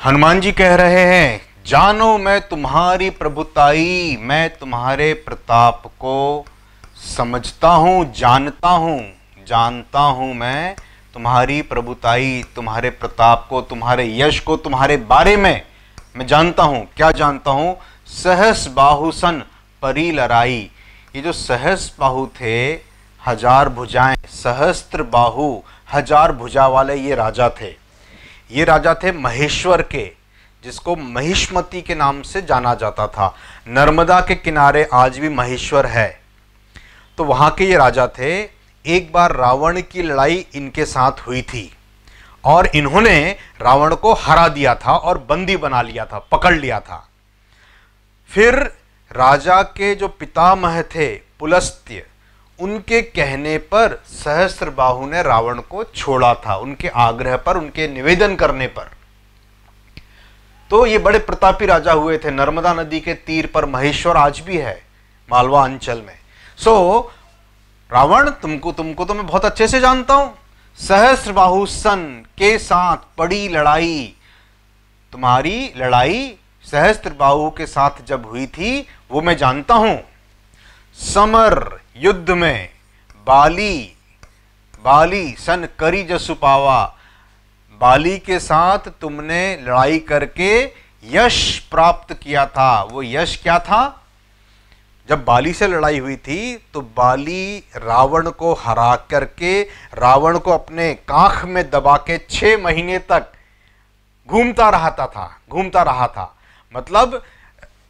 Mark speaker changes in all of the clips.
Speaker 1: हनुमान जी कह रहे हैं, जानो मैं तुम्हारी प्रभुताई, मैं तुम्हारे प्रताप को समझता हूं, जानता हूं मैं तुम्हारी प्रभुताई, तुम्हारे प्रताप को, तुम्हारे यश को, तुम्हारे बारे में मैं जानता हूं। क्या जानता हूं? सहस बाहु सन परी लड़ाई। ये जो सहस बाहु थे, हजार भुजाएं, सहस्त्र बाहु, हजार भुजा वाले ये राजा थे। ये राजा थे महेश्वर के, जिसको महिष्मती के नाम से जाना जाता था। नर्मदा के किनारे आज भी महेश्वर है, तो वहां के ये राजा थे। एक बार रावण की लड़ाई इनके साथ हुई थी और इन्होंने रावण को हरा दिया था और बंदी बना लिया था, पकड़ लिया था। फिर राजा के जो पितामह थे पुलस्त्य, उनके कहने पर सहस्त्रबाहु ने रावण को छोड़ा था, उनके आग्रह पर, उनके निवेदन करने पर। तो ये बड़े प्रतापी राजा हुए थे। नर्मदा नदी के तीर पर महेश्वर आज भी है, मालवा अंचल में। सो रावण, तुमको तो मैं बहुत अच्छे से जानता हूं। सहस्त्रबाहु सन के साथ पड़ी लड़ाई, तुम्हारी लड़ाई सहस्त्रबाहु के साथ जब हुई थी वो मैं जानता हूं। समर युद्ध में बाली सन करी जसु पावा, बाली के साथ तुमने लड़ाई करके यश प्राप्त किया था। वो यश क्या था? जब बाली से लड़ाई हुई थी तो बाली रावण को हरा करके, रावण को अपने काख में दबा के 6 महीने तक घूमता रहा था। मतलब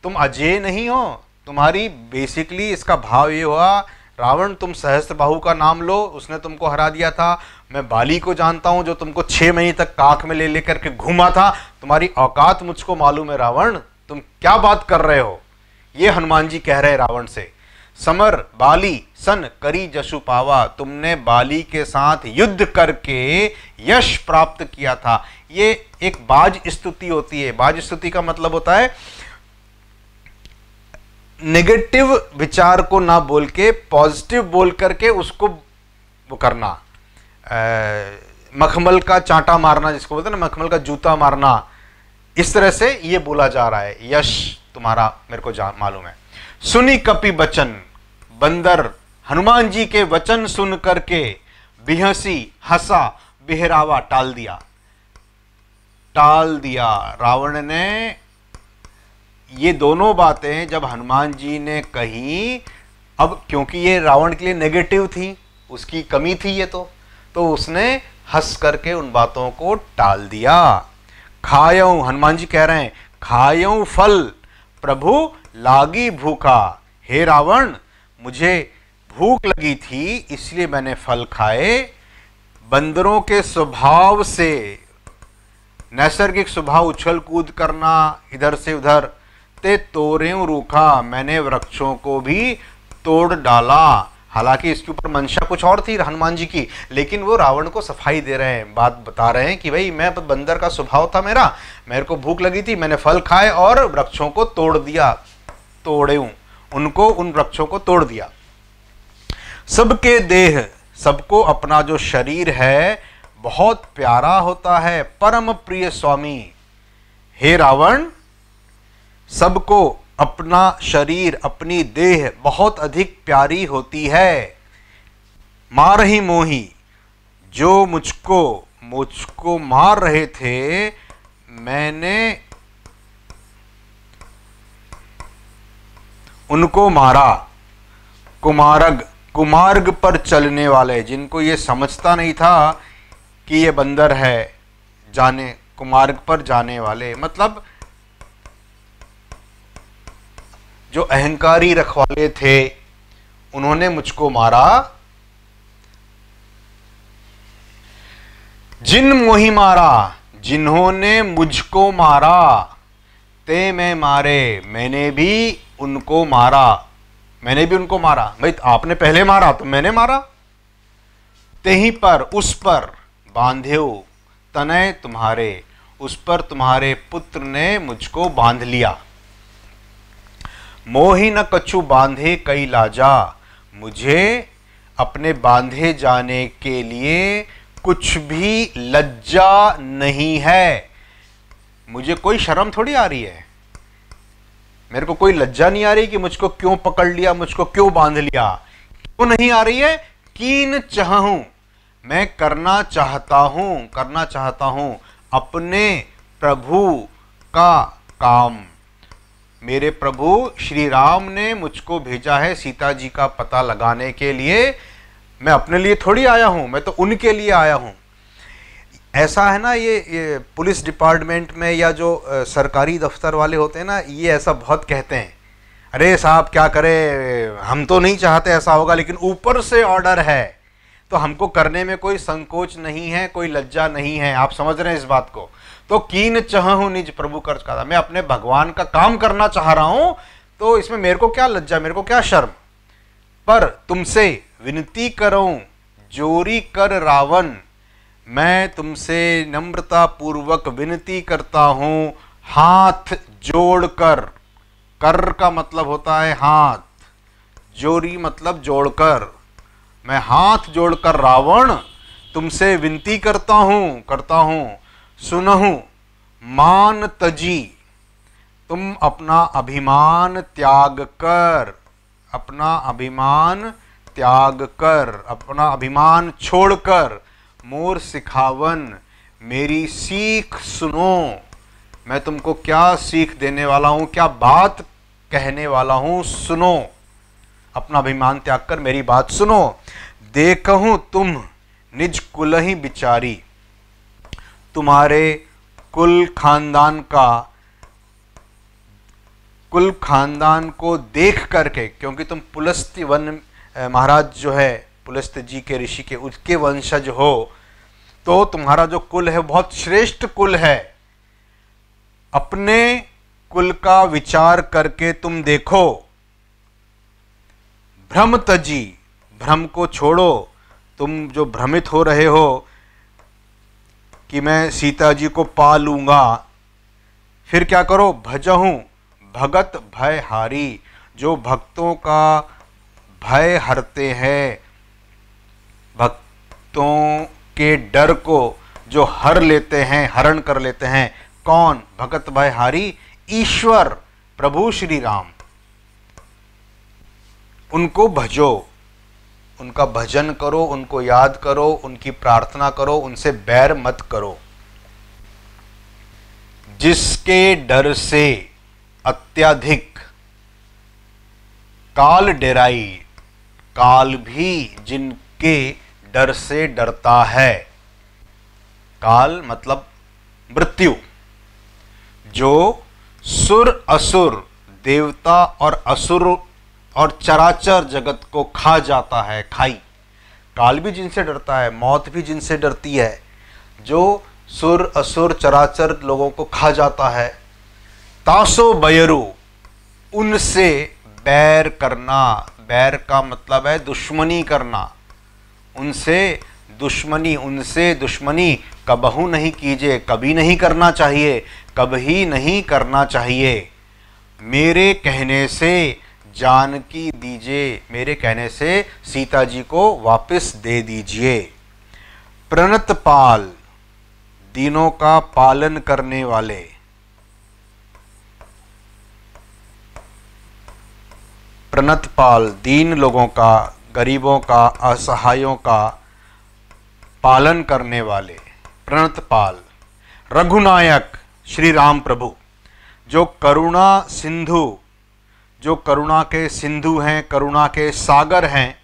Speaker 1: तुम अजेय नहीं हो, तुम्हारी बेसिकली इसका भाव ये हुआ, रावण तुम सहस्त्रबाहु का नाम लो, उसने तुमको हरा दिया था। मैं बाली को जानता हूं जो तुमको 6 महीने तक काख में ले लेकर के घूमा था। तुम्हारी औकात मुझको मालूम है रावण, तुम क्या बात कर रहे हो? ये हनुमान जी कह रहे रावण से। समर बाली सन करी जसु पावा, तुमने बाली के साथ युद्ध करके यश प्राप्त किया था। ये एक बाज स्तुति होती है। बाज स्तुति का मतलब होता है नेगेटिव विचार को ना बोल के पॉजिटिव बोल करके उसको वो करना, मखमल का चांटा मारना जिसको बोलते हैं ना, मखमल का जूता मारना। इस तरह से ये बोला जा रहा है, यश तुम्हारा मेरे को मालूम है। सुनी कपि बचन, बंदर हनुमान जी के वचन सुन करके बिहसी हंसा, बिहरावा टाल दिया। रावण ने ये दोनों बातें जब हनुमान जी ने कही, अब क्योंकि ये रावण के लिए नेगेटिव थी, उसकी कमी थी ये, तो उसने हंस करके उन बातों को टाल दिया। खायऊं, हनुमान जी कह रहे हैं, खायऊं फल प्रभु लागी भूखा। हे रावण, मुझे भूख लगी थी इसलिए मैंने फल खाए। बंदरों के स्वभाव से, नैसर्गिक स्वभाव उछल कूद करना इधर से उधर, ते तोड़ें रूखा, मैंने वृक्षों को भी तोड़ डाला। हालांकि इसके ऊपर मंशा कुछ और थी हनुमान जी की, लेकिन वो रावण को सफाई दे रहे हैं, बात बता रहे हैं कि भाई मैं बंदर का स्वभाव था मेरे को भूख लगी थी, मैंने फल खाए और वृक्षों को तोड़ दिया, उन वृक्षों को तोड़ दिया। सबके देह, सबको अपना जो शरीर है बहुत प्यारा होता है, परम प्रिय स्वामी। हे रावण, सबको अपना शरीर, अपनी देह बहुत अधिक प्यारी होती है। मारही मोही, जो मुझको मार रहे थे, मैंने उनको मारा। कुमार्ग पर चलने वाले, जिनको ये समझता नहीं था कि ये बंदर है, कुमार्ग पर जाने वाले, मतलब जो अहंकारी रखवाले थे उन्होंने मुझको मारा। जिन मोहि मारा, जिन्होंने मुझको मारा, ते मैं मारे, मैंने भी उनको मारा। भाई आपने पहले मारा तो मैंने मारा। तेही पर, उस पर बांध्यो तनय तुम्हारे, उस पर तुम्हारे पुत्र ने मुझको बांध लिया। मोहि न कछु बांधे कई लाजा, मुझे अपने बांधे जाने के लिए कुछ भी लज्जा नहीं है। मुझे कोई शर्म थोड़ी आ रही है, मेरे को कोई लज्जा नहीं आ रही कि मुझको क्यों पकड़ लिया, मुझको क्यों बांध लिया। क्यों नहीं आ रही है? कीन चाहूं, मैं करना चाहता हूं अपने प्रभु का काम। मेरे प्रभु श्री राम ने मुझको भेजा है सीता जी का पता लगाने के लिए। मैं अपने लिए थोड़ी आया हूं, मैं तो उनके लिए आया हूं। ऐसा है ना, ये पुलिस डिपार्टमेंट में या जो सरकारी दफ्तर वाले होते हैं ना, ये ऐसा बहुत कहते हैं, अरे साहब क्या करें, हम तो नहीं चाहते ऐसा होगा, लेकिन ऊपर से ऑर्डर है तो हमको करने में कोई संकोच नहीं है, कोई लज्जा नहीं है। आप समझ रहे हैं इस बात को? तो कीन चाहूं निज प्रभु कर का, मैं अपने भगवान का काम करना चाह रहा हूं, तो इसमें मेरे को क्या लज्जा, मेरे को क्या शर्म। पर तुमसे विनती करूं जोरी कर रावण, मैं तुमसे नम्रता पूर्वक विनती करता हूं हाथ जोड़कर। कर का मतलब होता है हाथ, जोरी मतलब जोड़कर। मैं हाथ जोड़कर रावण तुमसे विनती करता हूं सुनहु मान तजी, तुम अपना अभिमान त्याग कर, अपना अभिमान छोड़कर मोर सिखावन, मेरी सीख सुनो। मैं तुमको क्या सीख देने वाला हूं, क्या बात कहने वाला हूं, सुनो। अपना अभिमान त्याग कर मेरी बात सुनो। देखूं तुम निज कुल ही बिचारी, तुम्हारे कुल खानदान को देख करके, क्योंकि तुम पुलस्त्य वन महाराज जो है पुलस्त्य जी के ऋषि के उसके वंशज हो, तो तुम्हारा जो कुल है बहुत श्रेष्ठ कुल है। अपने कुल का विचार करके तुम देखो। भ्रम तजी, भ्रम को छोड़ो। तुम जो भ्रमित हो रहे हो कि मैं सीता जी को पा लूंगा, फिर क्या करो? भजहूं भगत भय हारी, जो भक्तों का भय हरते हैं, भक्तों के डर को जो हर लेते हैं, हरण कर लेते हैं। कौन? भगत भय हारी, ईश्वर प्रभु श्री राम। उनको भजो, उनका भजन करो, उनको याद करो, उनकी प्रार्थना करो, उनसे बैर मत करो। जिसके डर से अत्यधिक काल डेराई, काल भी जिनके डर से डरता है। काल मतलब मृत्यु। जो सुर असुर, देवता और असुर और चराचर जगत को खा जाता है, खाई। काल भी जिनसे डरता है, मौत भी जिनसे डरती है, जो सुर असुर चराचर लोगों को खा जाता है। तासो बयरु, उनसे बैर करना। बैर का मतलब है दुश्मनी करना। उनसे दुश्मनी कबहू नहीं कीजिए, कभी नहीं करना चाहिए, कभी नहीं करना चाहिए। मेरे कहने से जानकी दीजिए, मेरे कहने से सीता जी को वापस दे दीजिए। प्रणतपाल, दीनों का पालन करने वाले। प्रणतपाल, दीन लोगों का, गरीबों का, असहायों का पालन करने वाले। प्रणतपाल। रघुनायक, श्री राम प्रभु, जो करुणा सिंधु, जो करुणा के सिंधु हैं, करुणा के सागर हैं।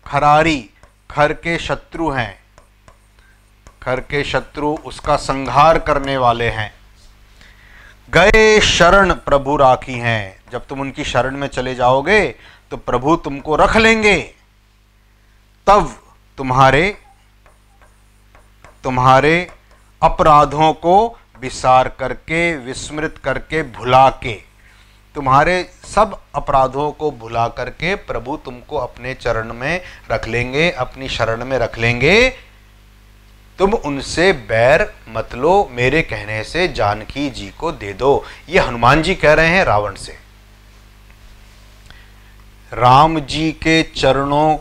Speaker 1: खरारी, खर के शत्रु हैं, खर के शत्रु उसका संहार करने वाले हैं। गए शरण प्रभु राखी हैं, जब तुम उनकी शरण में चले जाओगे तो प्रभु तुमको रख लेंगे। तब तुम्हारे अपराधों को विसार करके, विस्मृत करके, भुला के, तुम्हारे सब अपराधों को भुला करके प्रभु तुमको अपने चरण में रख लेंगे, अपनी शरण में रख लेंगे। तुम उनसे बैर मत लो, मेरे कहने से जानकी जी को दे दो। ये हनुमान जी कह रहे हैं रावण से। राम जी के चरणों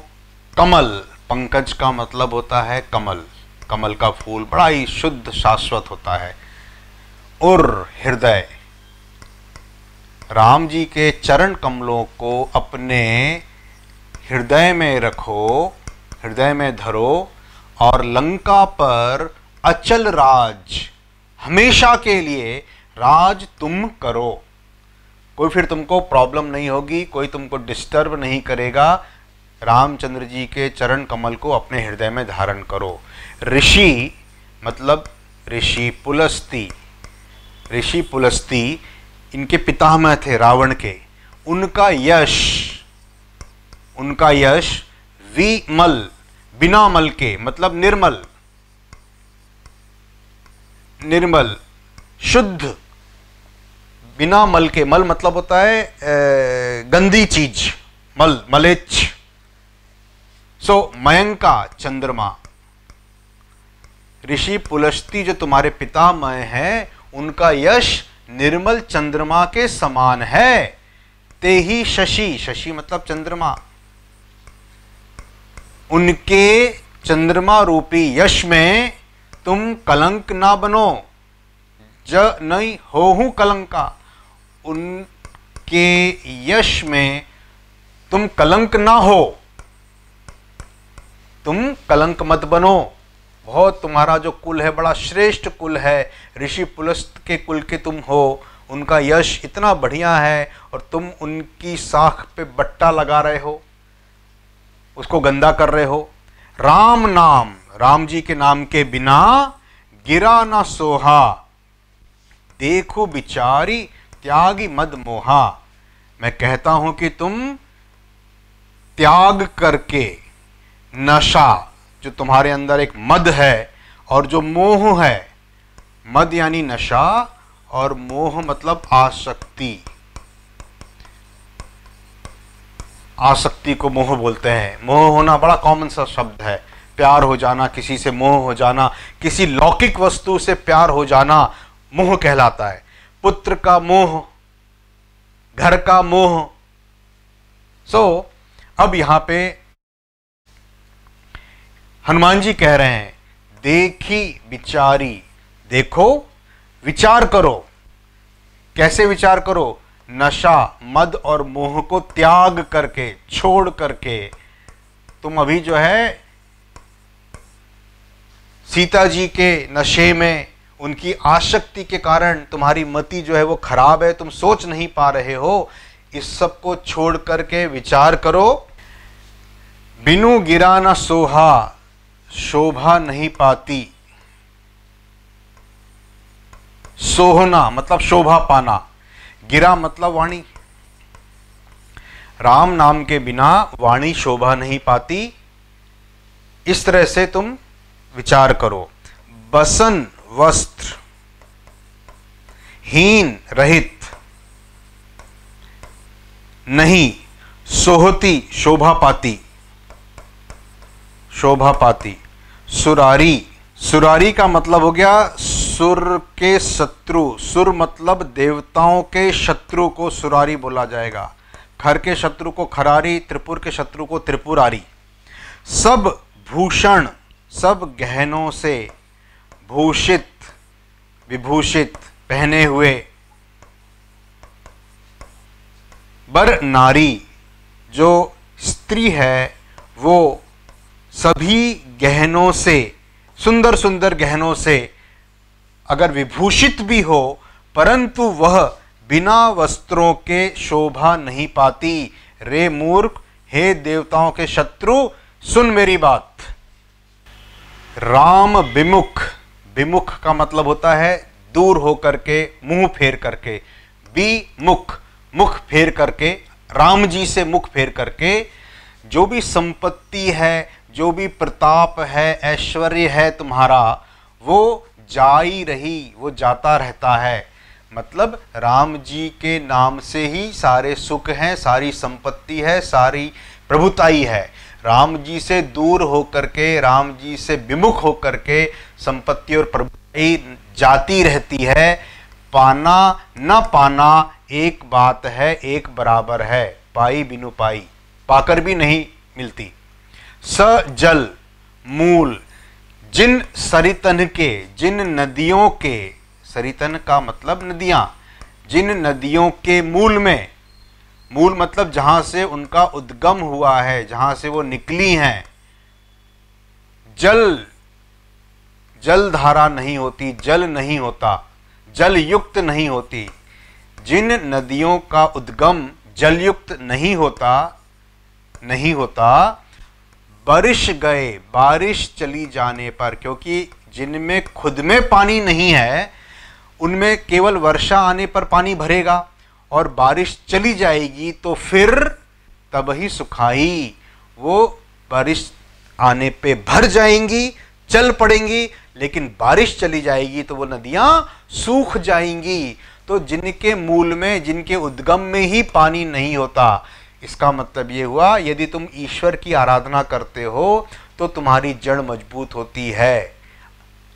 Speaker 1: कमल, पंकज का मतलब होता है कमल, कमल का फूल बड़ा ही शुद्ध शाश्वत होता है। उर हृदय, राम जी के चरण कमलों को अपने हृदय में रखो, हृदय में धरो और लंका पर अचल राज, हमेशा के लिए राज तुम करो। कोई फिर तुमको प्रॉब्लम नहीं होगी, कोई तुमको डिस्टर्ब नहीं करेगा। रामचंद्र जी के चरण कमल को अपने हृदय में धारण करो। ऋषि मतलब ऋषि पुलस्ती, ऋषि पुलस्ती इनके पितामह थे रावण के। उनका यश विमल, बिना मल के मतलब निर्मल, निर्मल शुद्ध, बिना मल के। मल मतलब होता है गंदी चीज, मल, मलेच्छ। सो मयंका चंद्रमा, ऋषि पुलस्ती जो तुम्हारे पितामह हैं, उनका यश निर्मल चंद्रमा के समान है। ते ही शशि, शशि मतलब चंद्रमा, उनके चंद्रमा रूपी यश में तुम कलंक ना बनो। ज नहीं हो कलंका, उनके यश में तुम कलंक ना हो, तुम कलंक मत बनो। बहुत तुम्हारा जो कुल है बड़ा श्रेष्ठ कुल है, ऋषि पुलस्त के कुल के तुम हो, उनका यश इतना बढ़िया है और तुम उनकी साख पे बट्टा लगा रहे हो, उसको गंदा कर रहे हो। राम नाम, राम जी के नाम के बिना गिरा ना सोहा, देखो बिचारी त्यागी मद मोहा। मैं कहता हूं कि तुम त्याग करके नशा, जो तुम्हारे अंदर एक मद है और जो मोह है, मद यानी नशा और मोह मतलब आसक्ति, आसक्ति को मोह बोलते हैं। मोह होना बड़ा कॉमन सा शब्द है, प्यार हो जाना, किसी से मोह हो जाना, किसी लौकिक वस्तु से प्यार हो जाना मोह कहलाता है। पुत्र का मोह, घर का मोह। अब यहां पे हनुमान जी कह रहे हैं देखी विचारी, देखो विचार करो। कैसे विचार करो? नशा, मद और मोह को त्याग करके, छोड़ करके। तुम अभी जो है सीता जी के नशे में, उनकी आसक्ति के कारण तुम्हारी मति जो है वो खराब है, तुम सोच नहीं पा रहे हो। इस सब को छोड़ करके विचार करो। बिनु गिरा न सोहा, शोभा नहीं पाती। सोहना मतलब शोभा पाना, गिरा मतलब वाणी। राम नाम के बिना वाणी शोभा नहीं पाती। इस तरह से तुम विचार करो। बसन वस्त्र, हीन रहित नहीं, सोहती शोभा पाती, शोभा पाती। सुरारी, सुरारी का मतलब हो गया सुर के शत्रु। सुर मतलब देवताओं के शत्रु को सुरारी बोला जाएगा। खर के शत्रु को खरारी, त्रिपुर के शत्रु को त्रिपुरारी। सब भूषण, सब गहनों से भूषित, विभूषित, पहने हुए। बर नारी, जो स्त्री है वो सभी गहनों से, सुंदर सुंदर गहनों से अगर विभूषित भी हो, परंतु वह बिना वस्त्रों के शोभा नहीं पाती। रे मूर्ख, हे देवताओं के शत्रु, सुन मेरी बात। राम विमुख, विमुख का मतलब होता है दूर होकर के, मुंह फेर करके। विमुख, मुख फेर करके, राम जी से मुख फेर करके। जो भी संपत्ति है, जो भी प्रताप है, ऐश्वर्य है तुम्हारा, वो जाई रही, वो जाता रहता है। मतलब राम जी के नाम से ही सारे सुख हैं, सारी संपत्ति है, सारी प्रभुताई है। राम जी से दूर होकर के, राम जी से विमुख होकर के संपत्ति और प्रभुताई जाती रहती है। पाना न पाना एक बात है, एक बराबर है। पाई बिनु पाई, पाकर भी नहीं मिलती। स जल मूल, जिन सरितन के, जिन नदियों के, सरितन का मतलब नदियां, जिन नदियों के मूल में, मूल मतलब जहां से उनका उद्गम हुआ है, जहां से वो निकली हैं, जल धारा नहीं होती, जल नहीं होता, जल युक्त नहीं होती, जिन नदियों का उद्गम जल युक्त नहीं होता, बारिश गए, बारिश चली जाने पर, क्योंकि जिनमें खुद में पानी नहीं है उनमें केवल वर्षा आने पर पानी भरेगा, और बारिश चली जाएगी तो फिर तब ही सुखाई, वो बारिश आने पे भर जाएंगी, चल पड़ेंगी, लेकिन बारिश चली जाएगी तो वो नदियां सूख जाएंगी। तो जिनके मूल में, जिनके उद्गम में ही पानी नहीं होता, इसका मतलब ये हुआ यदि तुम ईश्वर की आराधना करते हो तो तुम्हारी जड़ मजबूत होती है,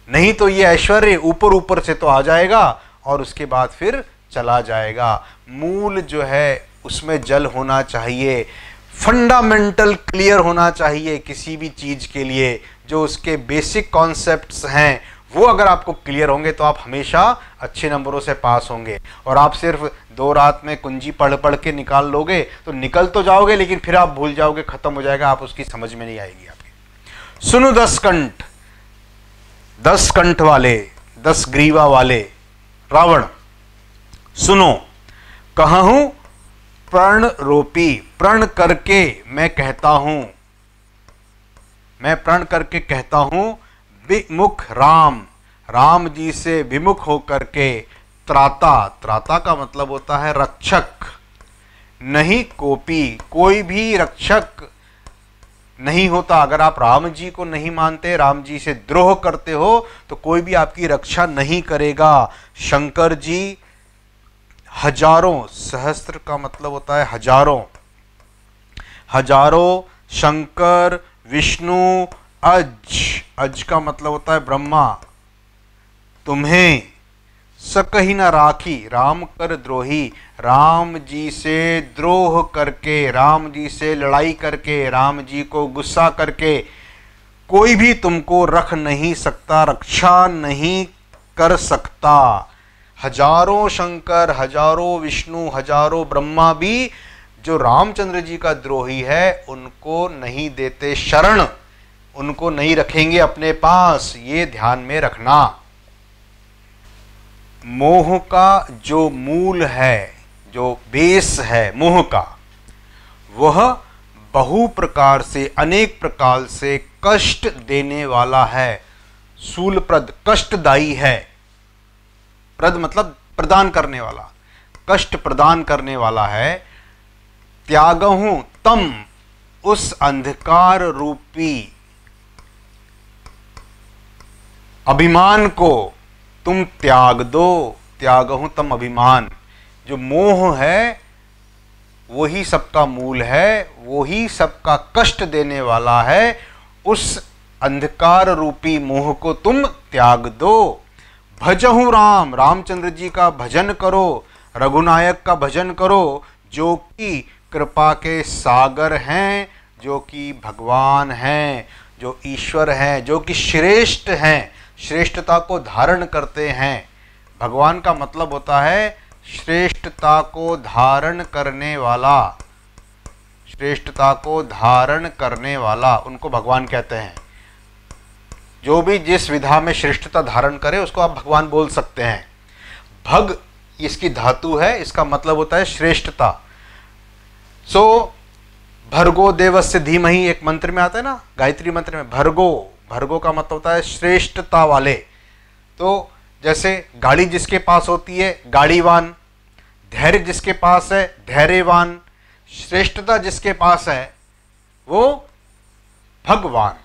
Speaker 1: नहीं तो ये ऐश्वर्य ऊपर ऊपर से तो आ जाएगा और उसके बाद फिर चला जाएगा। मूल जो है उसमें जल होना चाहिए, फंडामेंटल क्लियर होना चाहिए किसी भी चीज के लिए, जो उसके बेसिक कॉन्सेप्ट्स हैं वो अगर आपको क्लियर होंगे तो आप हमेशा अच्छे नंबरों से पास होंगे। और आप सिर्फ 2 रात में कुंजी पढ़ पढ़ के निकाल लोगे तो निकल तो जाओगे, लेकिन फिर आप भूल जाओगे, खत्म हो जाएगा, आप उसकी समझ में नहीं आएगी आपकी। सुनो 10 कंठ, 10 कंठ वाले, 10 ग्रीवा वाले रावण, सुनो, कहूं प्रण रोपी, प्रण करके मैं कहता हूं, मैं प्रण करके कहता हूं, विमुख राम, राम जी से विमुख होकर के, त्राता, त्राता का मतलब होता है रक्षक, नहीं कोपी, कोई भी रक्षक नहीं होता। अगर आप राम जी को नहीं मानते, राम जी से द्रोह करते हो तो कोई भी आपकी रक्षा नहीं करेगा। शंकर जी हजारों, सहस्त्र का मतलब होता है हजारों, हजारों, शंकर, विष्णु, अज का मतलब होता है ब्रह्मा, तुम्हें सकही न राखी, राम कर द्रोही, राम जी से द्रोह करके, राम जी से लड़ाई करके, राम जी को गुस्सा करके कोई भी तुमको रख नहीं सकता, रक्षा नहीं कर सकता। हजारों शंकर, हजारों विष्णु, हजारों ब्रह्मा भी जो रामचंद्र जी का द्रोही है उनको नहीं देते शरण, उनको नहीं रखेंगे अपने पास, ये ध्यान में रखना। मोह का जो मूल है, जो बेस है मोह का, वह बहु प्रकार से, अनेक प्रकार से कष्ट देने वाला है, शूलप्रद, कष्टदायी है। प्रद मतलब प्रदान करने वाला, कष्ट प्रदान करने वाला है। त्यागहूं तम, उस अंधकार रूपी अभिमान को तुम त्याग दो, त्यागहूं तम अभिमान, जो मोह है वही सबका मूल है, वही सबका कष्ट देने वाला है, उस अंधकार रूपी मोह को तुम त्याग दो। भजहूं राम, रामचंद्र जी का भजन करो, रघुनायक का भजन करो, जो कि कृपा के सागर हैं, जो कि भगवान हैं, जो ईश्वर हैं, जो कि श्रेष्ठ हैं, श्रेष्ठता को धारण करते हैं। भगवान का मतलब होता है श्रेष्ठता को धारण करने वाला, श्रेष्ठता को धारण करने वाला, उनको भगवान कहते हैं। जो भी जिस विधा में श्रेष्ठता धारण करे उसको आप भगवान बोल सकते हैं। भग इसकी धातु है, इसका मतलब होता है श्रेष्ठता। सो भर्गो देवस्य धीमहि एक मंत्र में आता है ना, गायत्री मंत्र में, भर्गो, भर्गो का मतलब होता है श्रेष्ठता वाले। तो जैसे गाड़ी जिसके पास होती है गाड़ीवान, धैर्य जिसके पास है धैर्यवान, श्रेष्ठता जिसके पास है वो भगवान।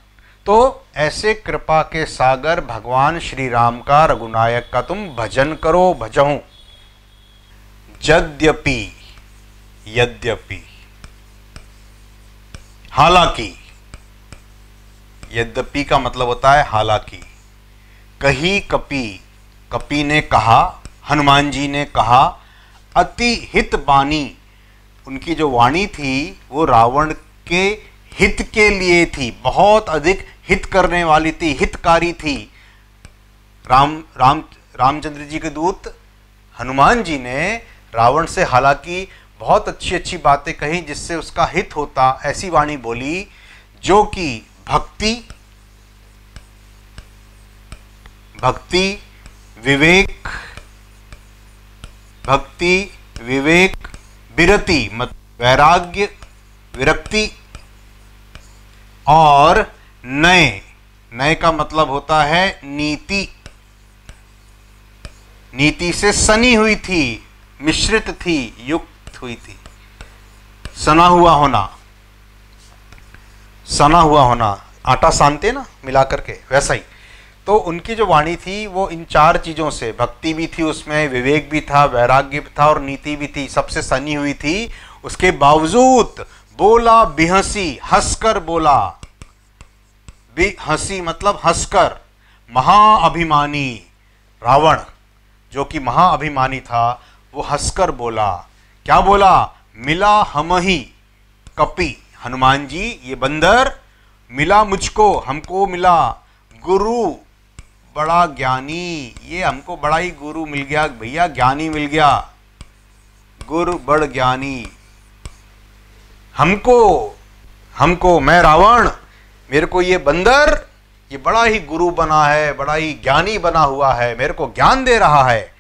Speaker 1: तो ऐसे कृपा के सागर भगवान श्री राम का, रघुनायक का तुम भजन करो, भजहूं। यद्यपि, यद्यपि, हालांकि, यद्यपि का मतलब होता है हालांकि। कही कपि, कपि ने कहा, हनुमान जी ने कहा, अति हित बानी, उनकी जो वाणी थी वो रावण के हित के लिए थी, बहुत अधिक हित करने वाली थी, हितकारी थी। रामचंद्र जी के दूत हनुमान जी ने रावण से हालांकि बहुत अच्छी अच्छी बातें कही जिससे उसका हित होता, ऐसी वाणी बोली जो कि भक्ति विवेक विरति मत वैराग्य विरक्ति और नय का मतलब होता है नीति से सनी हुई थी, मिश्रित थी, युक्त हुई थी। सना हुआ होना, आटा सानते ना मिला करके, वैसा ही। तो उनकी जो वाणी थी वो इन चार चीजों से, भक्ति भी थी उसमें, विवेक भी था, वैराग्य भी था और नीति भी थी, सबसे सनी हुई थी। उसके बावजूद बोला बिहसी, हंसकर बोला। हंसी मतलब हंसकर। महाअभिमानी रावण जो कि महाअभिमानी था वो हंसकर बोला। क्या बोला? मिला हमही कपि, हनुमान जी ये बंदर मिला मुझको, हमको मिला। गुरु बड़ा ज्ञानी, ये हमको बड़ा ही गुरु मिल गया भैया, ज्ञानी मिल गया, गुरु बड़ ज्ञानी। हमको मैं रावण, मेरे को ये बंदर ये बड़ा ही गुरु बना है, बड़ा ही ज्ञानी बना हुआ है, मेरे को ज्ञान दे रहा है।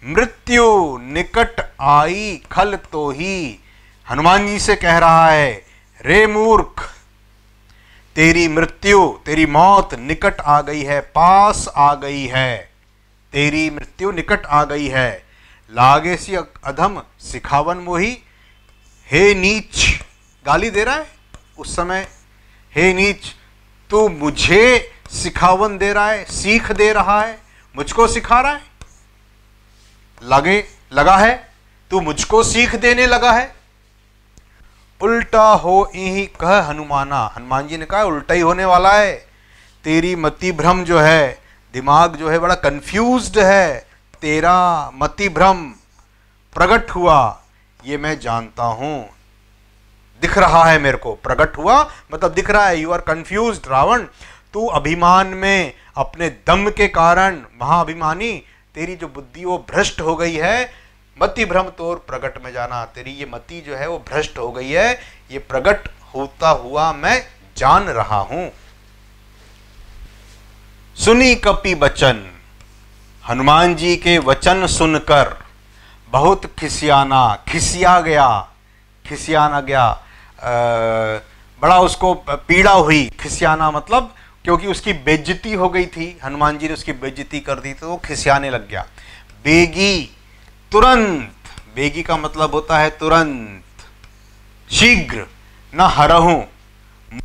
Speaker 1: मृत्यु निकट आई खल तो ही, हनुमान जी से कह रहा है, रे मूर्ख तेरी मृत्यु, तेरी मौत निकट आ गई है, पास आ गई है, तेरी मृत्यु निकट आ गई है। लागे सी अधम सिखावन मोही, हे नीच, गाली दे रहा है उस समय, हे नीच तू मुझे सिखावन दे रहा है, सीख दे रहा है, मुझको सिखा रहा है, लगा है तू मुझको सीख देने लगा है। उल्टा हो यही कह हनुमाना, हनुमान जी ने कहा उल्टा ही होने वाला है, तेरी मति भ्रम जो है, दिमाग जो है बड़ा कंफ्यूज्ड है, तेरा मति भ्रम प्रकट हुआ, ये मैं जानता हूं, दिख रहा है मेरे को। प्रकट हुआ मतलब दिख रहा है, यू आर कंफ्यूज्ड रावण, तू अभिमान में अपने दम के कारण महाअभिमानी, तेरी जो बुद्धि वो भ्रष्ट हो गई है, मति भ्रम तोर प्रगट में जाना, तेरी ये मति जो है वो भ्रष्ट हो गई है, ये प्रगट होता हुआ मैं जान रहा हूं। सुनी कपि बचन, हनुमान जी के वचन सुनकर बहुत खिसिया गया, बड़ा उसको पीड़ा हुई। खिसियाना मतलब क्योंकि उसकी बेइज्जती हो गई थी, हनुमान जी ने उसकी बेइज्जती कर दी तो वो खिसियाने लग गया। बेगी तुरंत, बेगी का मतलब होता है तुरंत, शीघ्र, न हरहूं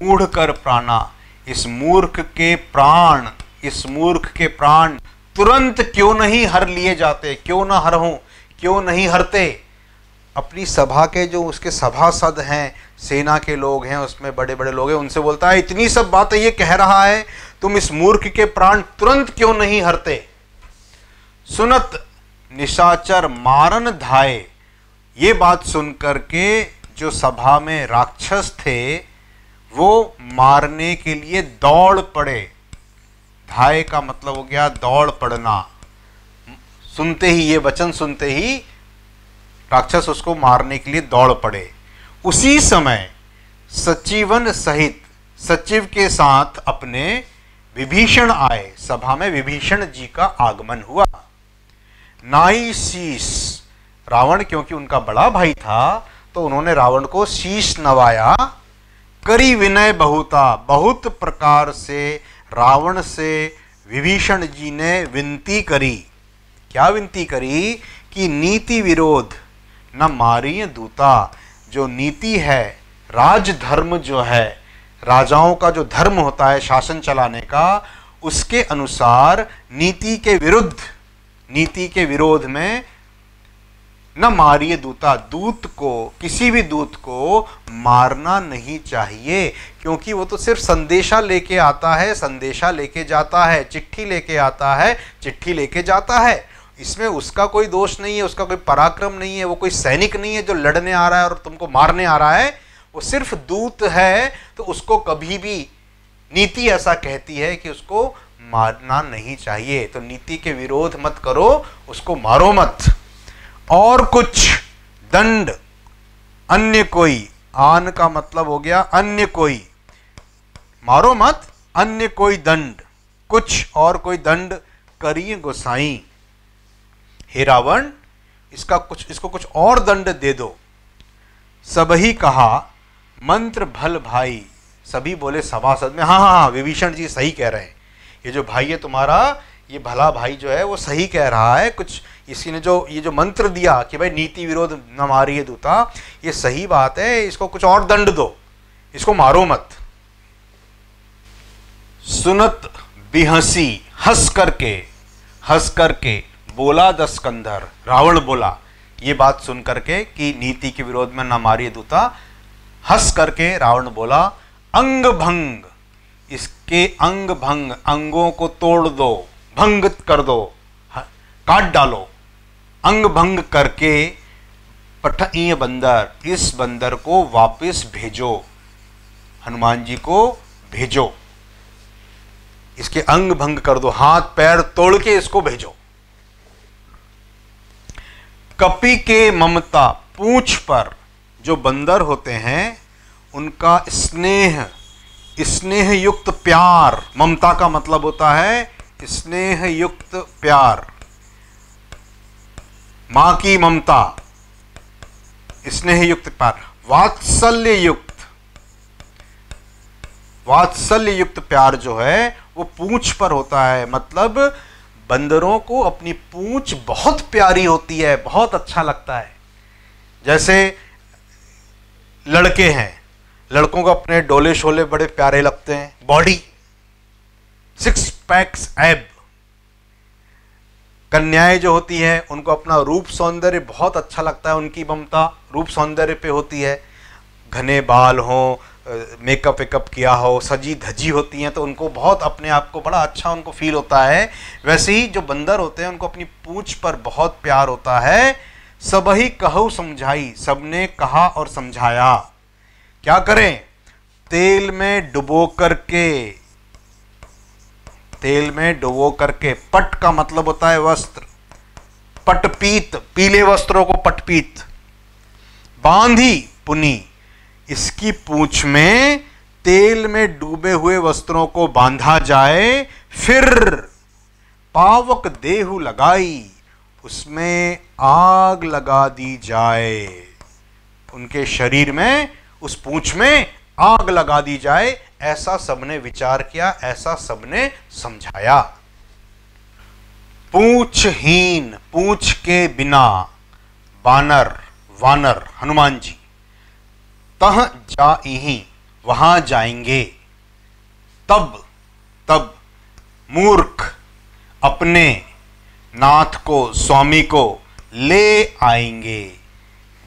Speaker 1: मूढ़ कर प्राणा, इस मूर्ख के प्राण तुरंत क्यों नहीं हर लिए जाते, क्यों ना हरहूं, क्यों नहीं हरते। अपनी सभा के जो उसके सभासद हैं, सेना के लोग हैं, उसमें बड़े बड़े लोग हैं, उनसे बोलता है इतनी सब बातें ये कह रहा है, तुम इस मूर्ख के प्राण तुरंत क्यों नहीं हरते। सुनत निशाचर मारन धाये, ये बात सुनकर के जो सभा में राक्षस थे वो मारने के लिए दौड़ पड़े। धाये का मतलब हो गया दौड़ पड़ना, सुनते ही, ये वचन सुनते ही राक्षस उसको मारने के लिए दौड़ पड़े। उसी समय सचिवन सहित, सचिव के साथ अपने विभीषण आए, सभा में विभीषण जी का आगमन हुआ। नाई शीश, रावण क्योंकि उनका बड़ा भाई था तो उन्होंने रावण को शीश नवाया। करी विनय बहुता, बहुत प्रकार से रावण से विभीषण जी ने विनती करी। क्या विनती करी? कि नीति विरोध न मारिय दूता, जो नीति है, राजधर्म जो है, राजाओं का जो धर्म होता है शासन चलाने का, उसके अनुसार नीति के विरोध में न मारिए दूता, दूत को, किसी भी दूत को मारना नहीं चाहिए, क्योंकि वो तो सिर्फ संदेशा लेके आता है, संदेशा लेके जाता है, चिट्ठी लेके आता है, चिट्ठी लेके जाता है, इसमें उसका कोई दोष नहीं है, उसका कोई पराक्रम नहीं है, वो कोई सैनिक नहीं है जो लड़ने आ रहा है और तुमको मारने आ रहा है, वो सिर्फ दूत है। तो उसको कभी भी नीति ऐसा कहती है कि उसको मारना नहीं चाहिए। तो नीति के विरोध मत करो, उसको मारो मत। और कुछ दंड अन्य कोई, आन का मतलब हो गया अन्य कोई, मारो मत, अन्य कोई दंड, कुछ और कोई दंड करिए गोसाई। हे रावण, इसको कुछ और दंड दे दो। सबही कहा मंत्र भल भाई, सभी बोले सभासद में हाँ हाँ हाँ, विभीषण जी सही कह रहे हैं, ये जो भाई है तुम्हारा, ये भला भाई जो है वो सही कह रहा है। कुछ इसी ने जो ये जो मंत्र दिया कि भाई नीति विरोध न मारिए दूता, ये सही बात है, इसको कुछ और दंड दो, इसको मारो मत। सुनत बिहसी, हंस करके बोला दशकंधर, रावण बोला ये बात सुन करके कि नीति के विरोध में न मारिए दूता, हंस करके रावण बोला अंग भंग, इसके अंग भंग, अंगों को तोड़ दो, भंग कर दो, काट डालो, अंग भंग करके पठईय बंदर, इस बंदर को वापस भेजो, हनुमान जी को भेजो, इसके अंग भंग कर दो, हाथ पैर तोड़ के इसको भेजो। कपि के ममता, पूंछ पर जो बंदर होते हैं उनका स्नेह, स्नेह युक्त प्यार, ममता का मतलब होता है स्नेह युक्त प्यार, मां की ममता, स्नेह युक्त प्यार, वात्सल्य युक्त प्यार जो है वो पूंछ पर होता है। मतलब बंदरों को अपनी पूंछ बहुत प्यारी होती है, बहुत अच्छा लगता है। जैसे लड़के हैं, लड़कों को अपने डोले शोले बड़े प्यारे लगते हैं, बॉडी, 6 पैक्स एब। कन्याएं जो होती हैं उनको अपना रूप सौंदर्य बहुत अच्छा लगता है, उनकी ममता रूप सौंदर्य पे होती है, घने बाल हो, मेकअप वेकअप किया हो, सजी धजी होती हैं तो उनको बहुत अपने आप को बड़ा अच्छा उनको फील होता है। वैसे ही जो बंदर होते हैं उनको अपनी पूंछ पर बहुत प्यार होता है। सबही कहु समझाई, सबने कहा और समझाया, क्या करें, तेल में डुबो करके, पट का मतलब होता है वस्त्र, पटपीत, पीले वस्त्रों को पटपीत, बांधी पुनी, इसकी पूंछ में तेल में डूबे हुए वस्त्रों को बांधा जाए, फिर पावक देहु लगाई, उसमें आग लगा दी जाए, उनके शरीर में, उस पूंछ में आग लगा दी जाए। ऐसा सबने विचार किया, ऐसा सबने समझाया। पूंछहीन, पूंछ के बिना वानर हनुमान जी, तह जाइहि, वहां जाएंगे, तब मूर्ख अपने नाथ को, स्वामी को ले आएंगे।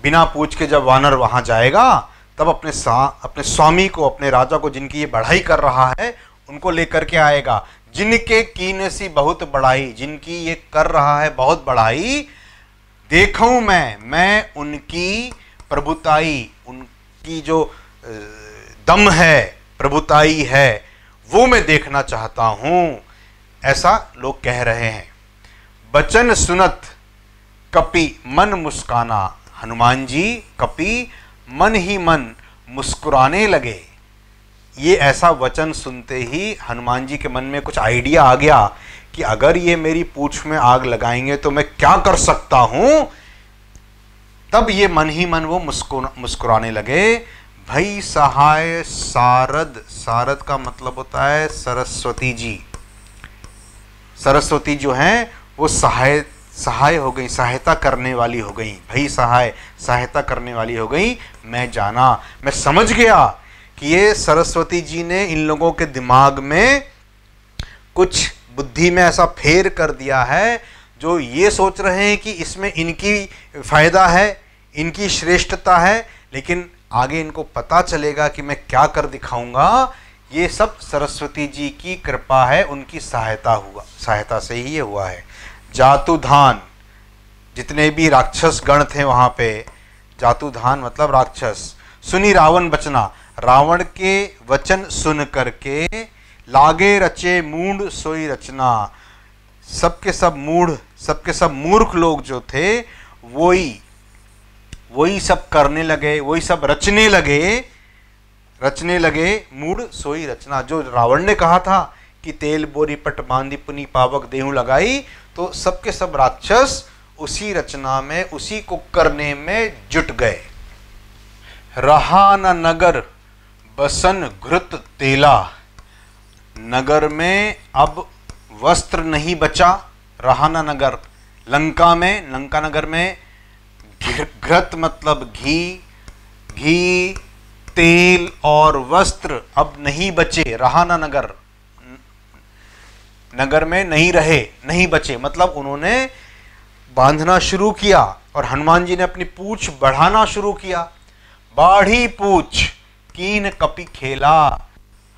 Speaker 1: बिना पूछ के जब वानर वहां जाएगा तब अपने स्वामी को, अपने राजा को, जिनकी ये बढ़ाई कर रहा है, उनको लेकर के आएगा। जिनके कीने सी बहुत बढ़ाई, जिनकी ये कर रहा है बहुत बढ़ाई, देखूं मैं उनकी प्रभुताई, उनकी जो दम है, प्रभुताई है, वो मैं देखना चाहता हूं, ऐसा लोग कह रहे हैं। बचन सुनत कपि मन मुस्काना, हनुमान जी कपि मन ही मन मुस्कुराने लगे। ये ऐसा वचन सुनते ही हनुमान जी के मन में कुछ आइडिया आ गया कि अगर ये मेरी पूंछ में आग लगाएंगे तो मैं क्या कर सकता हूं। तब ये मन ही मन वो मुस्कुराने लगे। भई सहाय सारद, सारद का मतलब होता है सरस्वती जी। सरस्वती जो हैं वो सहाय हो गई, सहायता करने वाली हो गई। भई सहाय, सहायता करने वाली हो गई। मैं जाना, मैं समझ गया कि ये सरस्वती जी ने इन लोगों के दिमाग में कुछ बुद्धि में ऐसा फेर कर दिया है, जो ये सोच रहे हैं कि इसमें इनकी फायदा है, इनकी श्रेष्ठता है, लेकिन आगे इनको पता चलेगा कि मैं क्या कर दिखाऊंगा। ये सब सरस्वती जी की कृपा है, उनकी सहायता से ही ये हुआ है। जातुधान, जितने भी राक्षस गण थे वहां पे, जातुधान मतलब राक्षस, सुनी रावण बचना, रावण के वचन सुन करके लागे रचे मूढ़ सोई रचना। सबके सब मूढ़, सबके सब मूर्ख लोग जो थे वही सब करने लगे, वही सब रचने लगे। मूढ़ सोई रचना। जो रावण ने कहा था कि तेल बोरी पट बांधी पुनी पावक देहु लगाई, तो सबके सब राक्षस उसी रचना में, उसी को करने में जुट गए। रहा न नगर बसन घृत तेला। नगर में अब वस्त्र नहीं बचा। रहा न नगर, लंका नगर में घृत मतलब घी, तेल और वस्त्र अब नहीं बचे। रहा न नगर में नहीं रहे, नहीं बचे, मतलब उन्होंने बांधना शुरू किया और हनुमान जी ने अपनी पूंछ बढ़ाना शुरू किया। बाढ़ी पूंछ कीन कपि खेला।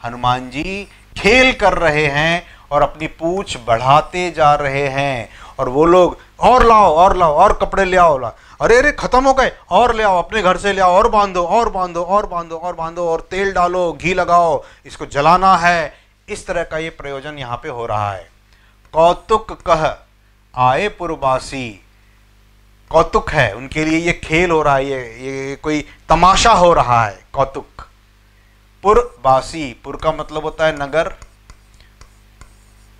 Speaker 1: हनुमान जी खेल कर रहे हैं और अपनी पूंछ बढ़ाते जा रहे हैं। और वो लोग और लाओ और कपड़े ले आओ, अरे खत्म हो गए, और ले आओ, अपने घर से ले आओ, और बांधो और तेल डालो, घी लगाओ, इसको जलाना है। इस तरह का ये प्रयोजन यहाँ पे हो रहा है। कौतुक कह आए पुरवासी। कौतुक है उनके लिए, ये खेल हो रहा है, ये कोई तमाशा हो रहा है। कौतुक। पुरवासी, पुर का मतलब होता है नगर,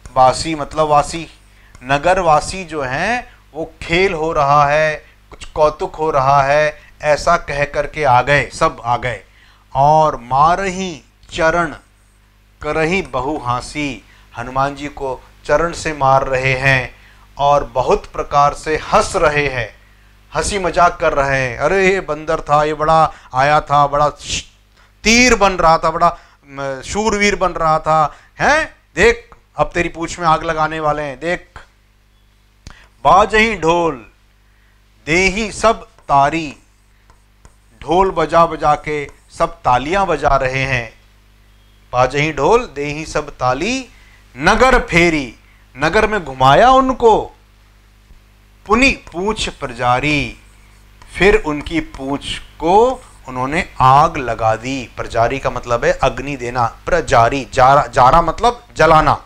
Speaker 1: वासी मतलब वासी। नगर वासी जो हैं वो खेल हो रहा है, कुछ कौतुक हो रहा है, ऐसा कह करके आ गए, सब आ गए। और मारही चरण करही बहु हासी। हनुमान जी को चरण से मार रहे हैं और बहुत प्रकार से हंस रहे हैं, हंसी मजाक कर रहे हैं। अरे ये बंदर था, ये बड़ा आया था, बड़ा तीर बन रहा था, बड़ा शूरवीर बन रहा था, हैं देख अब तेरी पूंछ में आग लगाने वाले हैं, देख। बाजही ढोल देही सब तारी। ढोल बजा बजा के सब तालियां बजा रहे हैं। बाजही ढोल देही सब ताली। नगर फेरी, नगर में घुमाया उनको। पुनि पूंछ प्रजारी, फिर उनकी पूंछ को उन्होंने आग लगा दी। प्रजारी का मतलब है अग्नि देना, प्रजारी, जारा मतलब जलाना।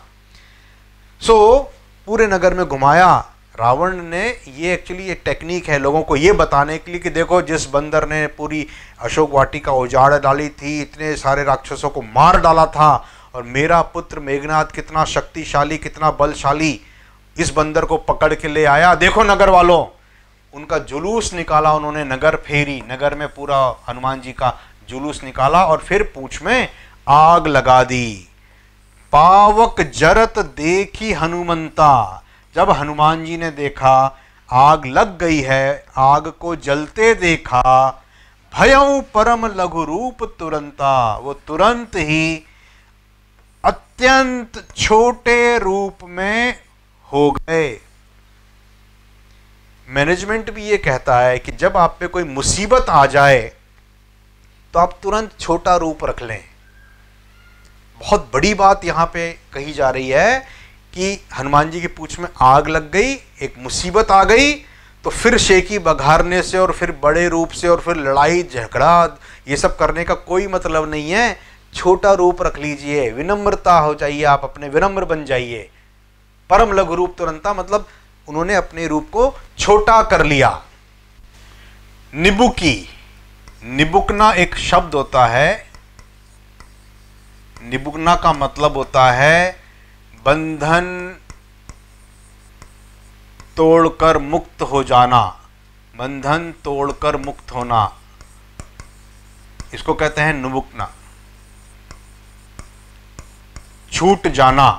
Speaker 1: पूरे नगर में घुमाया रावण ने। ये एक्चुअली ये टेक्निक है लोगों को ये बताने के लिए कि देखो जिस बंदर ने पूरी अशोक वाटिका उजाड़ डाली थी, इतने सारे राक्षसों को मार डाला था, और मेरा पुत्र मेघनाद कितना शक्तिशाली, कितना बलशाली, इस बंदर को पकड़ के ले आया। देखो नगर वालों, उनका जुलूस निकाला उन्होंने, नगर फेरी, नगर में पूरा हनुमान जी का जुलूस निकाला और फिर पूंछ में आग लगा दी। पावक जरत देखी हनुमंता। जब हनुमान जी ने देखा आग लग गई है, आग को जलते देखा, भयउ परम लघु रूप तुरंता। वो तुरंत ही अत्यंत छोटे रूप में हो गए। मैनेजमेंट भी ये कहता है कि जब आप पे कोई मुसीबत आ जाए तो आप तुरंत छोटा रूप रख लें। बहुत बड़ी बात यहाँ पे कही जा रही है कि हनुमान जी की पूंछ में आग लग गई, एक मुसीबत आ गई, तो फिर शेखी बघारने से और फिर बड़े रूप से और फिर लड़ाई झगड़ा ये सब करने का कोई मतलब नहीं है। छोटा रूप रख लीजिए, विनम्रता हो जाइए, आप अपने विनम्र बन जाइए। परम लघु रूप तुरंता मतलब उन्होंने अपने रूप को छोटा कर लिया। निबुकी, निबुकना एक शब्द होता है। निबुकना का मतलब होता है बंधन तोड़कर मुक्त हो जाना, बंधन तोड़कर मुक्त होना, इसको कहते हैं निबुकना, छूट जाना।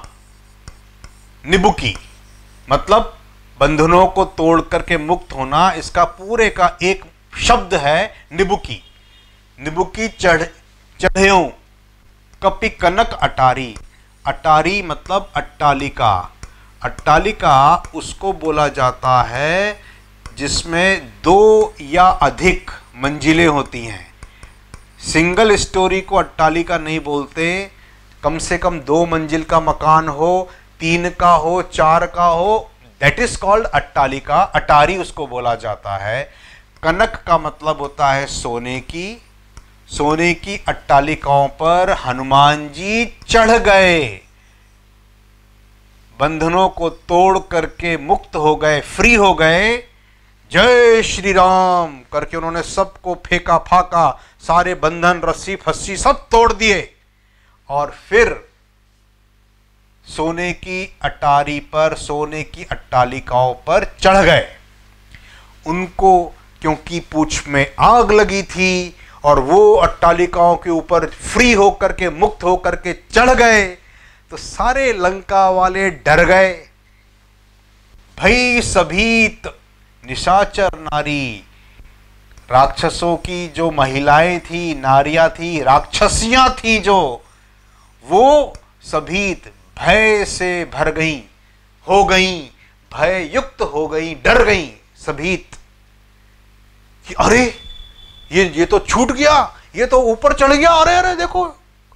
Speaker 1: निबुकी मतलब बंधनों को तोड़ करके मुक्त होना, इसका पूरे का एक शब्द है निबुकी। निबुकी चढ़ेऊ कपि कनक अटारी। अटारी मतलब अट्टालिका। अट्टालिका उसको बोला जाता है जिसमें 2 या अधिक मंजिलें होती हैं। सिंगल स्टोरी को अट्टालिका नहीं बोलते, कम से कम 2 मंजिल का मकान हो, 3 का हो, 4 का हो, दैट इज कॉल्ड अट्टालिका। अटारी उसको बोला जाता है। कनक का मतलब होता है सोने की, सोने की अट्टालिकाओं पर हनुमान जी चढ़ गए, बंधनों को तोड़ करके मुक्त हो गए, फ्री हो गए। जय श्री राम करके उन्होंने सबको फेंका फाका, सारे बंधन रस्सी फस्सी सब तोड़ दिए और फिर सोने की अटारी पर, सोने की अट्टालिकाओं पर चढ़ गए। उनको क्योंकि पूंछ में आग लगी थी और वो अट्टालिकाओं के ऊपर फ्री होकर के, मुक्त होकर के चढ़ गए, तो सारे लंका वाले डर गए। भई सभीत निशाचर नारी, राक्षसों की जो महिलाएं थी, नारियां थी, राक्षसियां थी जो, वो सभीत भय से भर गई, हो गई, भय युक्त हो गई, डर गई सभीत कि अरे ये तो छूट गया, ये तो ऊपर चढ़ गया, अरे अरे देखो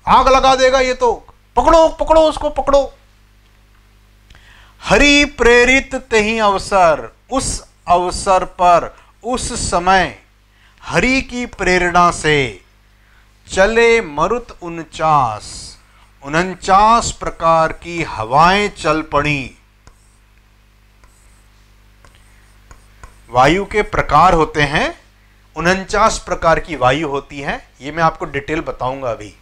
Speaker 1: आग लगा देगा ये तो, पकड़ो पकड़ो उसको पकड़ो। हरि प्रेरित तेहि अवसर, उस अवसर पर, उस समय हरि की प्रेरणा से चले मरुत 49 प्रकार की हवाएं चल पड़ी। वायु के प्रकार होते हैं, 49 प्रकार की वायु होती है, ये मैं आपको डिटेल बताऊंगा अभी।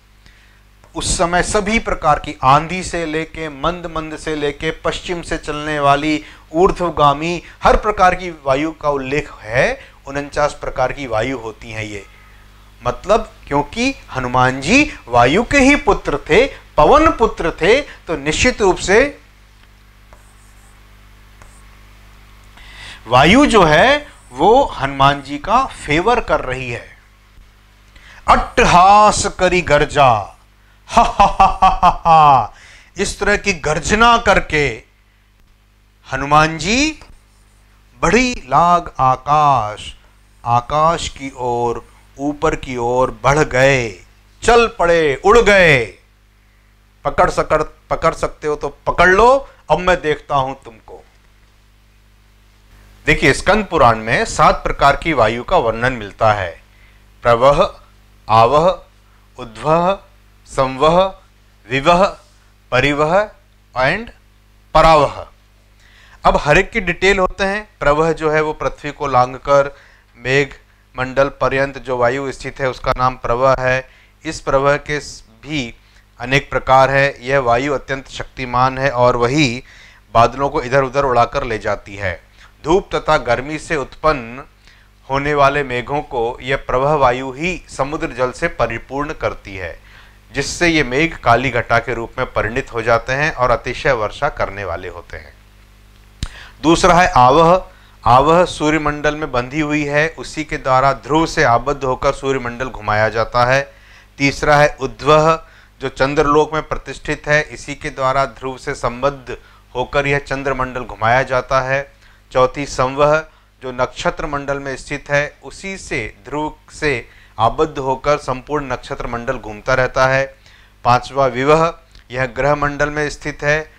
Speaker 1: उस समय सभी प्रकार की, आंधी से लेके मंद मंद से लेके पश्चिम से चलने वाली, ऊर्ध्वगामी, हर प्रकार की वायु का उल्लेख है। 49 प्रकार की वायु होती हैं ये, मतलब क्योंकि हनुमान जी वायु के ही पुत्र थे, पवन पुत्र थे, तो निश्चित रूप से वायु जो है वो हनुमान जी का फेवर कर रही है। अट्टहास करी गर्जा, हा हा हा हा हा, इस तरह की गर्जना करके हनुमान जी बढ़ी लाग आकाश, आकाश की ओर, ऊपर की ओर बढ़ गए, चल पड़े, उड़ गए। पकड़ सकते हो तो पकड़ लो, अब मैं देखता हूं तुमको। देखिए स्कंद पुराण में 7 प्रकार की वायु का वर्णन मिलता है। प्रवह, आवह, उद्वह, संवह, विवह, परिवह एंड परावह। अब हर एक की डिटेल होते हैं। प्रवह जो है वो पृथ्वी को लांघकर मेघ मंडल पर्यंत जो वायु स्थित है उसका नाम प्रवह है। इस प्रवह के भी अनेक प्रकार है। यह वायु अत्यंत शक्तिमान है और वही बादलों को इधर उधर उड़ाकर ले जाती है। धूप तथा गर्मी से उत्पन्न होने वाले मेघों को यह प्रवह वायु ही समुद्र जल से परिपूर्ण करती है, जिससे ये मेघ काली घटा के रूप में परिणित हो जाते हैं और अतिशय वर्षा करने वाले होते हैं। दूसरा है आवह। आवह सूर्यमंडल में बंधी हुई है, उसी के द्वारा ध्रुव से आबद्ध होकर सूर्यमंडल घुमाया जाता है। तीसरा है उद्वह, जो चंद्रलोक में प्रतिष्ठित है, इसी के द्वारा ध्रुव से संबद्ध होकर यह चंद्रमंडल घुमाया जाता है। चौथी संवह, जो नक्षत्र मंडल में स्थित है, उसी से ध्रुव से आबद्ध होकर संपूर्ण नक्षत्र मंडल घूमता रहता है। पांचवा विवह, यह ग्रह मंडल में स्थित है,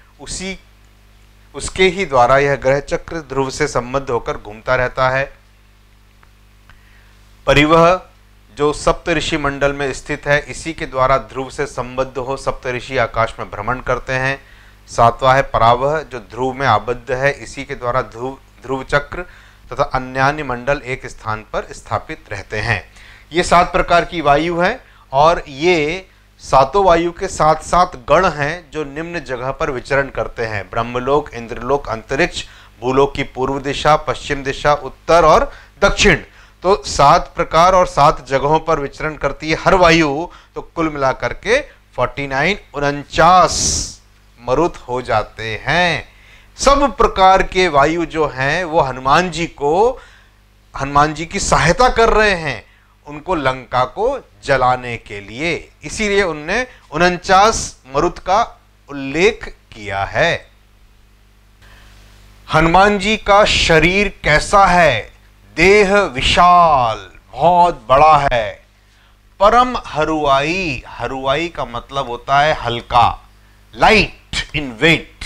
Speaker 1: उसके ही द्वारा यह ग्रह चक्र ध्रुव से संबद्ध होकर घूमता रहता है। परिवह, जो सप्तऋषि मंडल में स्थित है, इसी के द्वारा ध्रुव से संबद्ध हो सप्तऋषि आकाश में भ्रमण करते हैं। सातवां है परावह, जो ध्रुव में आबद्ध है, इसी के द्वारा ध्रुव चक्र तथा अन्यान्य मंडल एक स्थान पर स्थापित रहते हैं। ये 7 प्रकार की वायु हैं और ये सातों वायु के 7 गण हैं जो निम्न जगह पर विचरण करते हैं। ब्रह्मलोक, इंद्रलोक, अंतरिक्ष, भूलोक की पूर्व दिशा, पश्चिम दिशा, उत्तर और दक्षिण। तो 7 प्रकार और 7 जगहों पर विचरण करती है हर वायु। तो कुल मिलाकर के 49 मरुत हो जाते हैं। सब प्रकार के वायु जो हैं वो हनुमान जी की सहायता कर रहे हैं, उनको लंका को जलाने के लिए। इसीलिए उनने 49 मरुत का उल्लेख किया है। हनुमान जी का शरीर कैसा है? देह विशाल, बहुत बड़ा है। परम हरुआई, हरुआई का मतलब होता है हल्का, लाइट इन वेट।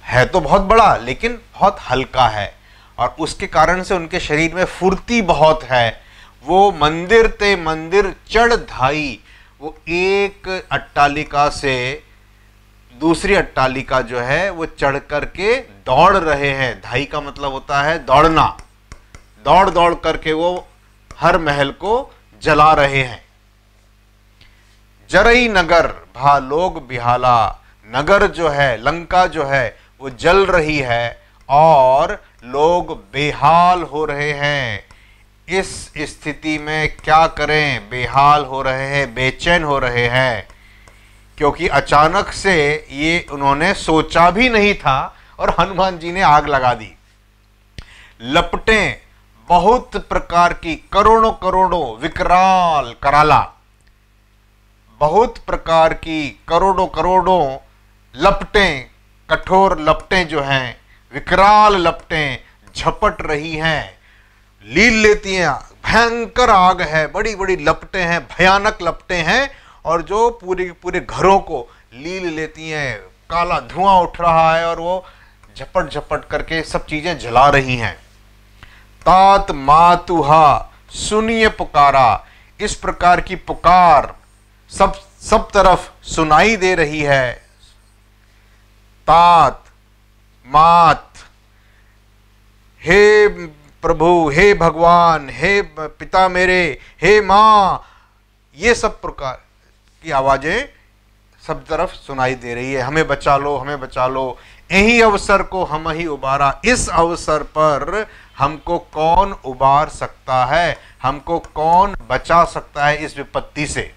Speaker 1: है तो बहुत बड़ा लेकिन बहुत हल्का है और उसके कारण से उनके शरीर में फुर्ती बहुत है। वो मंदिर ते मंदिर चढ़ धाई, वो एक अट्टालिका से दूसरी अट्टालिका जो है वो चढ़ करके दौड़ रहे हैं। धाई का मतलब होता है दौड़ना, दौड़ दौड़ करके वो हर महल को जला रहे हैं। जरई नगर भा लोग बिहाला, नगर जो है, लंका जो है वो जल रही है और लोग बेहाल हो रहे हैं। इस स्थिति में क्या करें, बेहाल हो रहे हैं, बेचैन हो रहे हैं, क्योंकि अचानक से ये उन्होंने सोचा भी नहीं था और हनुमान जी ने आग लगा दी। लपटें बहुत प्रकार की, करोड़ों करोड़ों, विकराल कराला, बहुत प्रकार की करोड़ों करोड़ों लपटें, कठोर लपटें जो हैं, विकराल लपटें झपट रही हैं, लील लेती हैं। भयंकर आग है, बड़ी बड़ी लपटें हैं, भयानक लपटें हैं और जो पूरे पूरे घरों को लील लेती हैं। काला धुआं उठ रहा है और वो झपट झपट करके सब चीजें जला रही हैं। तात मातुहा, सुनिए पुकारा, इस प्रकार की पुकार सब तरफ सुनाई दे रही है। तात मात, हे प्रभु, हे भगवान, हे पिता मेरे, हे माँ, ये सब प्रकार की आवाजें सब तरफ सुनाई दे रही है। हमें बचा लो, हमें बचा लो, यही अवसर को हम ही उबारा। इस अवसर पर हमको कौन उबार सकता है, हमको कौन बचा सकता है इस विपत्ति से,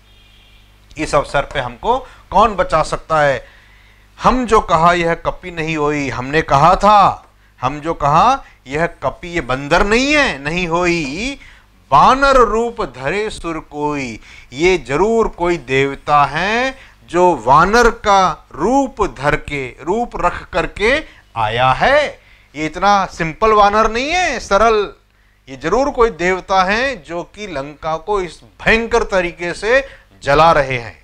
Speaker 1: इस अवसर पे हमको कौन बचा सकता है। हम जो कहा यह कपि नहीं होई, हमने कहा था, हम जो कहा यह कपि, ये बंदर नहीं है, नहीं होई। वानर रूप धरे सुर कोई, ये जरूर कोई देवता है जो वानर का रूप धर के, रूप रख करके आया है। ये इतना सिंपल वानर नहीं है, सरल, ये जरूर कोई देवता है जो कि लंका को इस भयंकर तरीके से जला रहे हैं।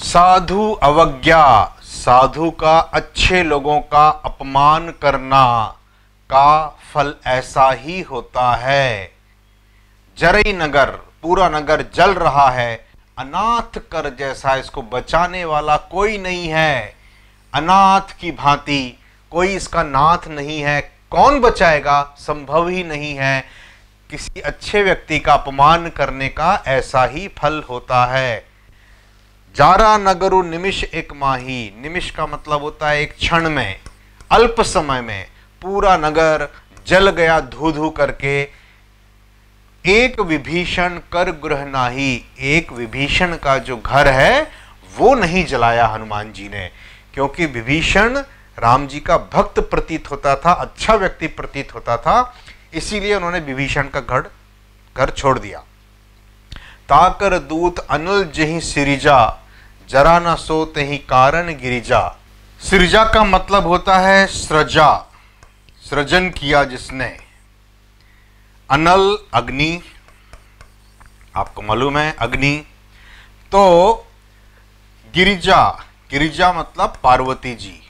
Speaker 1: साधु अवज्ञा, साधु का, अच्छे लोगों का अपमान करना का फल ऐसा ही होता है। जरई नगर, पूरा नगर जल रहा है, अनाथ कर जैसा, इसको बचाने वाला कोई नहीं है। अनाथ की भांति, कोई इसका नाथ नहीं है, कौन बचाएगा, संभव ही नहीं है। किसी अच्छे व्यक्ति का अपमान करने का ऐसा ही फल होता है। जारा नगरु निमिष एक माही, निमिष का मतलब होता है एक क्षण में, अल्प समय में पूरा नगर जल गया धू धू करके। एक विभीषण कर गृह नाही, एक विभीषण का जो घर है वो नहीं जलाया हनुमान जी ने, क्योंकि विभीषण राम जी का भक्त प्रतीत होता था, अच्छा व्यक्ति प्रतीत होता था, इसीलिए उन्होंने विभीषण का घर छोड़ दिया। ताकर दूत अनल जही सिरिजा, जरा न सो तही कारण गिरिजा। सिरजा का मतलब होता है सृजा, सृजन किया जिसने। अनल अग्नि, आपको मालूम है अग्नि। तो गिरिजा, गिरिजा मतलब पार्वती जी।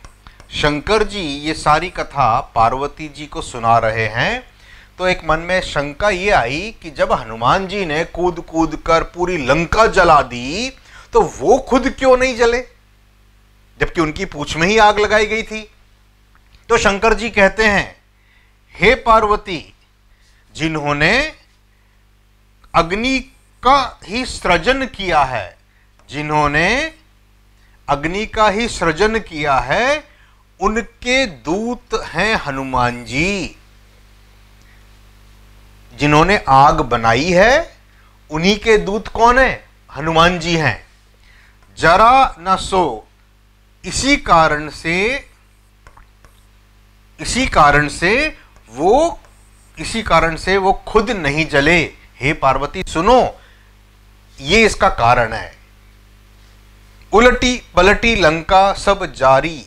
Speaker 1: शंकर जी ये सारी कथा पार्वती जी को सुना रहे हैं। तो एक मन में शंका ये आई कि जब हनुमान जी ने कूद कूद कर पूरी लंका जला दी तो वो खुद क्यों नहीं जले, जबकि उनकी पूंछ में ही आग लगाई गई थी। तो शंकर जी कहते हैं, हे पार्वती, जिन्होंने अग्नि का ही सृजन किया है, जिन्होंने अग्नि का ही सृजन किया है, उनके दूत हैं हनुमान जी। जिन्होंने आग बनाई है उन्हीं के दूत कौन है, हनुमान जी हैं। जरा न सो, इसी कारण से वो खुद नहीं जले। हे पार्वती सुनो, ये इसका कारण है। उलटी पलटी लंका सब जारी,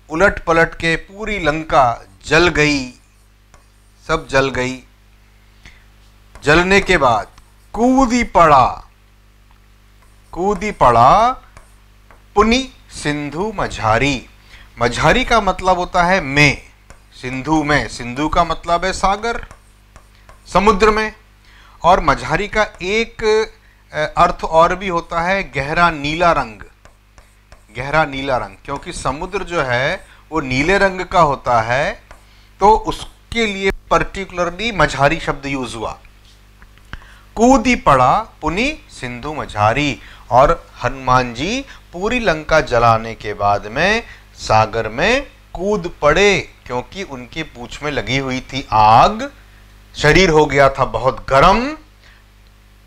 Speaker 1: उलट पलट के पूरी लंका जल गई, सब जल गई। जलने के बाद कूदी पड़ा पुनि सिंधु मझारी। मझारी का मतलब होता है में, सिंधु में, सिंधु का मतलब है सागर, समुद्र में। और मझारी का एक अर्थ और भी होता है गहरा नीला रंग। गहरा नीला रंग, क्योंकि समुद्र जो है वो नीले रंग का होता है, तो उसके लिए पर्टिकुलरली मझारी शब्द यूज हुआ। कूदी पड़ा पुनि सिंधु मझारी, और हनुमान जी पूरी लंका जलाने के बाद में सागर में कूद पड़े, क्योंकि उनकी पूंछ में लगी हुई थी आग, शरीर हो गया था बहुत गर्म,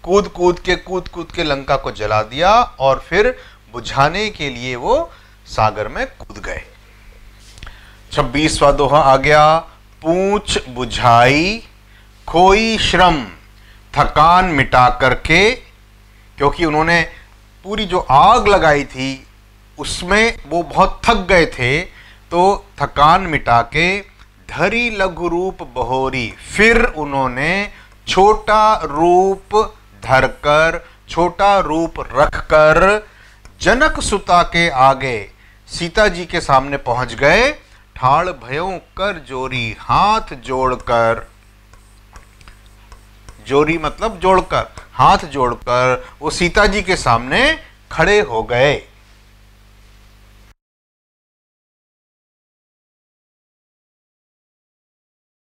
Speaker 1: कूद कूद के लंका को जला दिया और फिर बुझाने के लिए वो सागर में कूद गए। 26वां दोहा आ गया, पूंछ बुझाई खोई श्रम, थकान मिटा करके, क्योंकि उन्होंने पूरी जो आग लगाई थी उसमें वो बहुत थक गए थे, तो थकान मिटा के धरी लघु रूप बहोरी, फिर उन्होंने छोटा रूप धरकर, छोटा रूप रखकर जनक सुता के आगे सीता जी के सामने पहुंच गए। ठाड़ भयों कर जोरी, हाथ जोड़कर, जोरी मतलब जोड़कर, हाथ जोड़कर वो सीता जी के सामने खड़े हो गए।